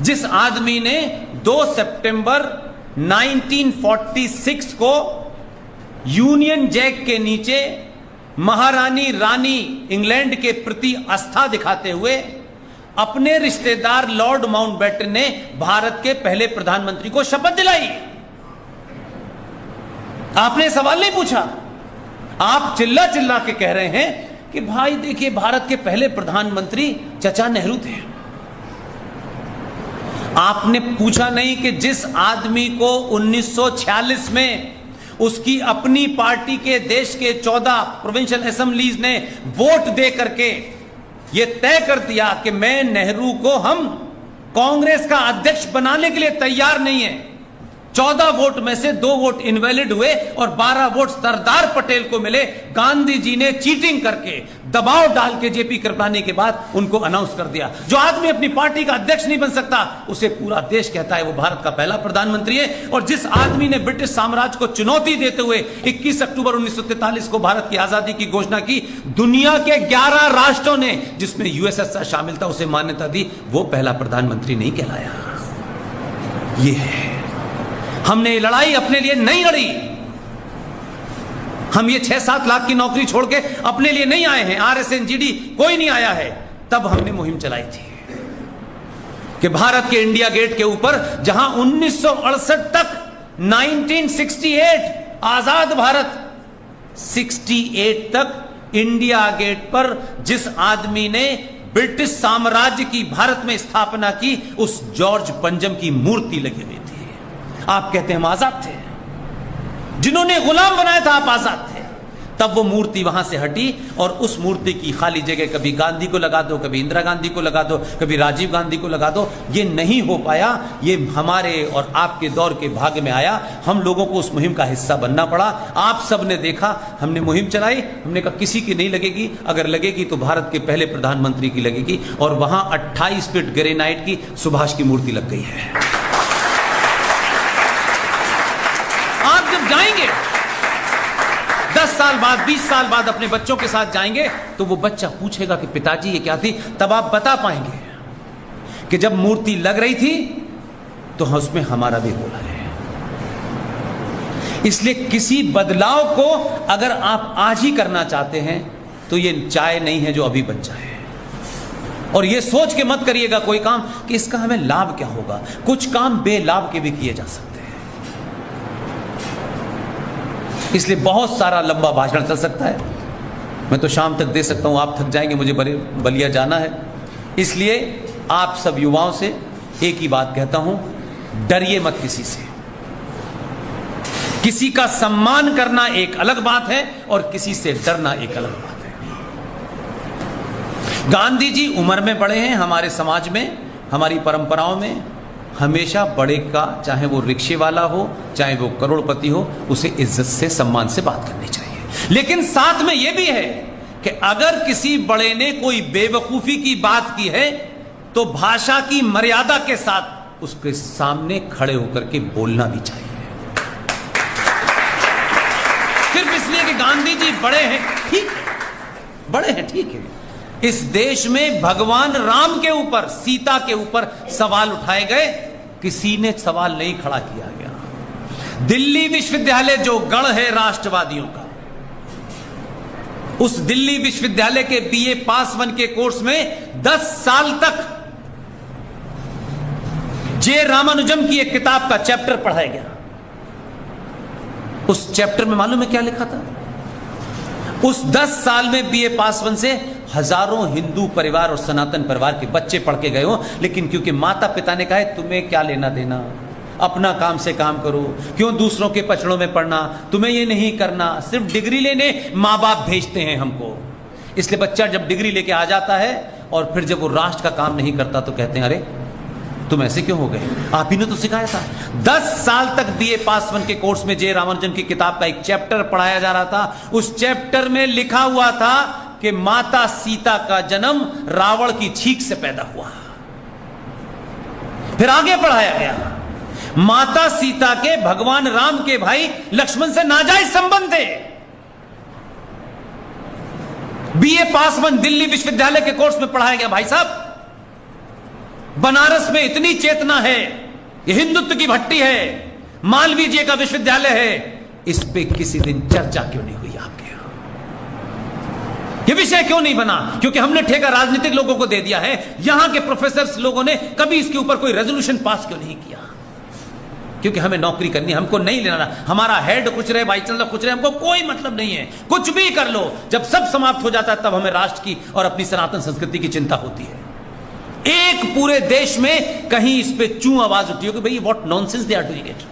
जिस आदमी ने 2 सितंबर 1946 को यूनियन जैक के नीचे महारानी रानी इंग्लैंड के प्रति आस्था दिखाते हुए अपने रिश्तेदार लॉर्ड माउंटबेटन ने भारत के पहले प्रधानमंत्री को शपथ दिलाई। आपने सवाल नहीं पूछा, आप चिल्ला चिल्ला के कह रहे हैं कि भाई देखिए भारत के पहले प्रधानमंत्री चाचा नेहरू थे। आपने पूछा नहीं कि जिस आदमी को 1946 में उसकी अपनी पार्टी के देश के 14 प्रोविंशियल असेंबलीज ने वोट दे करके यह तय कर दिया कि मैं नेहरू को हम कांग्रेस का अध्यक्ष बनाने के लिए तैयार नहीं है, 14 वोट में से 2 वोट इनवैलिड हुए और 12 वोट सरदार पटेल को मिले। गांधी जी ने चीटिंग करके दबाव डाल के जेपी कृपलानी के बाद उनको अनाउंस कर दिया। जो आदमी अपनी पार्टी का अध्यक्ष नहीं बन सकता उसे पूरा देश कहता है वो भारत का पहला प्रधानमंत्री है। और जिस आदमी ने ब्रिटिश साम्राज्य को चुनौती देते हुए 21 अक्टूबर 1943 को भारत की आजादी की घोषणा की, दुनिया के 11 राष्ट्रों ने जिसमें यूएसएसआर शामिल था उसे मान्यता दी, वो पहला प्रधानमंत्री नहीं कहलाया। ये है, हमने ये लड़ाई अपने लिए नहीं लड़ी। हम ये 6-7 लाख की नौकरी छोड़ के अपने लिए नहीं आए हैं, RSNGD कोई नहीं आया है। तब हमने मुहिम चलाई थी कि भारत के इंडिया गेट के ऊपर जहां 1968 तक 1968 आजाद भारत 68 तक इंडिया गेट पर जिस आदमी ने ब्रिटिश साम्राज्य की भारत में स्थापना की उस जॉर्ज पंजम की मूर्ति लगी हुई थी। आप कहते हैं हम आजाद थे, जिन्होंने गुलाम बनाया था आप आजाद थे। तब वो मूर्ति वहां से हटी और उस मूर्ति की खाली जगह कभी गांधी को लगा दो, कभी इंदिरा गांधी को लगा दो, कभी राजीव गांधी को लगा दो। ये नहीं हो पाया, ये हमारे और आपके दौर के भाग्य में आया। हम लोगों को उस मुहिम का हिस्सा बनना पड़ा। आप सब ने देखा, हमने मुहिम चलाई, हमने कहा किसी की नहीं लगेगी, अगर लगेगी तो भारत के पहले प्रधानमंत्री की लगेगी। और वहां 28 फीट ग्रेनाइट की सुभाष की मूर्ति लग गई है। आप जब जाएंगे 10 साल बाद 20 साल बाद अपने बच्चों के साथ जाएंगे तो वो बच्चा पूछेगा कि पिताजी ये क्या थी, तब आप बता पाएंगे कि जब मूर्ति लग रही थी तो उसमें हमारा भी रोल है। इसलिए किसी बदलाव को अगर आप आज ही करना चाहते हैं तो ये चाय नहीं है जो अभी बन जाए। और ये सोच के मत करिएगा कोई काम कि इसका हमें लाभ क्या होगा। कुछ काम बेलाभ के भी किए जा सकते हैं। इसलिए बहुत सारा लंबा भाषण चल सकता है, मैं तो शाम तक दे सकता हूं, आप थक जाएंगे, मुझे बलिया जाना है। इसलिए आप सब युवाओं से एक ही बात कहता हूं, डरिए मत किसी से। किसी का सम्मान करना एक अलग बात है और किसी से डरना एक अलग बात है। गांधी जी उम्र में बड़े हैं, हमारे समाज में, हमारी परंपराओं में हमेशा बड़े का, चाहे वो रिक्शे वाला हो, चाहे वो करोड़पति हो, उसे इज्जत से सम्मान से बात करनी चाहिए। लेकिन साथ में यह भी है कि अगर किसी बड़े ने कोई बेवकूफी की बात की है तो भाषा की मर्यादा के साथ उसके सामने खड़े होकर के बोलना भी चाहिए। सिर्फ इसलिए कि गांधी जी बड़े हैं, ठीक है, बड़े हैं, ठीक है। इस देश में भगवान राम के ऊपर, सीता के ऊपर सवाल उठाए गए, किसी ने सवाल नहीं खड़ा किया गया। दिल्ली विश्वविद्यालय जो गढ़ है राष्ट्रवादियों का, उस दिल्ली विश्वविद्यालय के BA पास 1 के कोर्स में 10 साल तक जे रामानुजम की एक किताब का चैप्टर पढ़ाया गया। उस चैप्टर में मालूम है क्या लिखा था? उस 10 साल में BA पास 1 से हजारों हिंदू परिवार और सनातन परिवार के बच्चे पढ़ के गए हो, लेकिन क्योंकि माता पिता ने कहा है तुम्हें क्या लेना देना, अपना काम से काम करो, क्यों दूसरों के पचड़ों में पढ़ना, तुम्हें ये नहीं करना, सिर्फ डिग्री लेने माँ बाप भेजते हैं हमको। इसलिए बच्चा जब डिग्री लेके आ जाता है और फिर जब वो राष्ट्र का काम नहीं करता तो कहते हैं अरे तुम ऐसे क्यों हो गए, आप ही ने तो सिखाया था। 10 साल तक BA पास 1 के कोर्स में जे रामानुजन की किताब का एक चैप्टर पढ़ाया जा रहा था। उस चैप्टर में लिखा हुआ था कि माता सीता का जन्म रावण की छींक से पैदा हुआ। फिर आगे पढ़ाया गया माता सीता के भगवान राम के भाई लक्ष्मण से नाजायज संबंध थे। BA पास 1 दिल्ली विश्वविद्यालय के कोर्स में पढ़ाया गया। भाई साहब बनारस में इतनी चेतना है, ये हिंदुत्व की भट्टी है, मालवीय जी का विश्वविद्यालय है, इस पे किसी दिन चर्चा क्यों नहीं हुई आपके यहां? ये विषय क्यों नहीं बना? क्योंकि हमने ठेका राजनीतिक लोगों को दे दिया है। यहां के प्रोफेसर लोगों ने कभी इसके ऊपर कोई रेजोल्यूशन पास क्यों नहीं किया? क्योंकि हमें नौकरी करनी, हमको नहीं लेना। हमारा हेड कुछ रहे, वाइस चांसलर कुछ रहे, हमको कोई मतलब नहीं है। कुछ भी कर लो, जब सब समाप्त हो जाता है तब हमें राष्ट्र की और अपनी सनातन संस्कृति की चिंता होती है। एक पूरे देश में कहीं इस पे चू आवाज उठी हो कि भाई what nonsense they are doing it.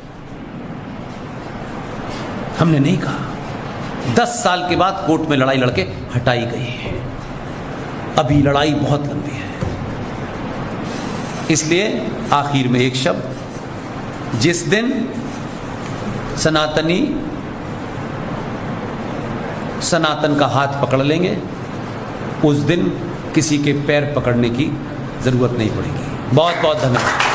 हमने नहीं कहा। 10 साल के बाद कोर्ट में लड़ाई लड़के हटाई गई है। अभी लड़ाई बहुत लंबी है। इसलिए आखिर में एक शब्द, जिस दिन सनातनी सनातन का हाथ पकड़ लेंगे, उस दिन किसी के पैर पकड़ने की जरूरत नहीं पड़ेगी। बहुत बहुत धन्यवाद।